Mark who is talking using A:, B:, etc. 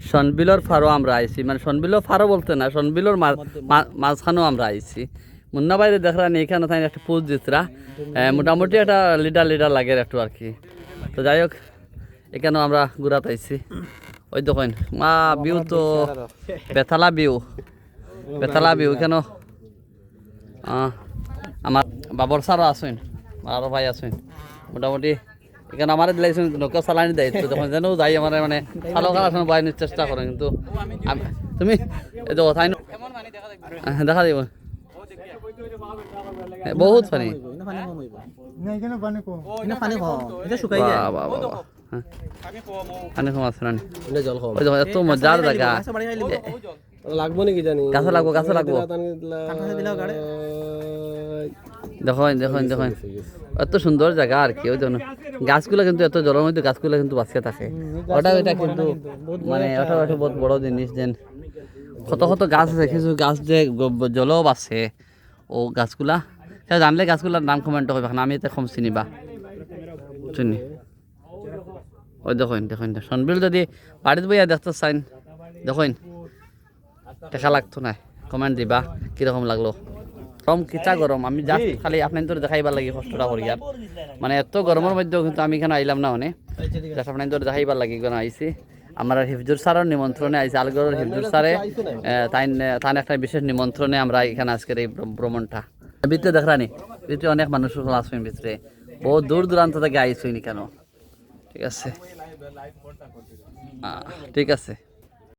A: সনবিলর ফারও আমরা আইছি, মানে সনবিলর ফারও বলতে না, সনবিলর মাঝখানেও আমরা আইছি। মুন্না বাইরে দেখলাম এখানে তাই একটা পোজ দিতরা, মোটামুটি একটা লিডার লাগে একটু আর কি। তো যাই হোক, এখানেও আমরা ঘুরাতে আইছি। ওই দেখেন মা বিউ তো বেতালা বিউ এখানেও আমার বাবর স্যারও আসেন, আরও ভাই আসেন। মোটামুটি এখানে আমার দিলাইছেন নৌকা চালানি দেয়, তো যখন যেন যাই আমার মানে চালকার আসলে বাইনের চেষ্টা করেন, কিন্তু তুমি এই তো তাই দেখা দিব বহুত পানি। পানি কম আছে না, এত মজার জায়গা।
B: লাগবো নাকি জানি,
A: গাছে লাগবো দেখেন এত সুন্দর জায়গা আর কি। ওই জন্য গাছগুলো কিন্তু এত জলের মধ্যে গাছগুলো কিন্তু বাঁচিয়ে থাকে, ওটা কিন্তু মানে ওটা বহুত বড় জিনিস। যেন কত গাছ আছে, কিছু গাছ যে জলও বাঁচে ও গাছগুলা, সে জানলে গাছগুলার নাম কমেন্ট করবে, আমি এতে কম চিনিবা চিনি। ওই দেখেন সনবিল যদি বাড়িতে বইয়া দেখতে চাইন দেখেন, দেখা লাগতো না, কমেন্ট দিবা কিরকম লাগলো। গরম কিচা গরম, আমি জাস্ট খালি আপনার তোর দেখাইবার লাগি কষ্টটা করি আর, মানে এত গরমের মধ্যেও কিন্তু আমি এখানে আইলাম না, মানে জাস্ট আপনার তোর দেখাইবার লাগি কেন আইসি। আমার হিফজুর স্যারের নিমন্ত্রণে আইসি, আলগড়ের হিফজুর স্যারে তাই একটা বিশেষ নিমন্ত্রণে আমরা এখানে আজকের এই ভ্রমণটা। ভিতরে দেখরানি ভিতরে অনেক মানুষ আসবেন, ভিতরে বহুত দূর দূরান্ত থেকে আইসইনি কেন। ঠিক আছে ঠিক আছে।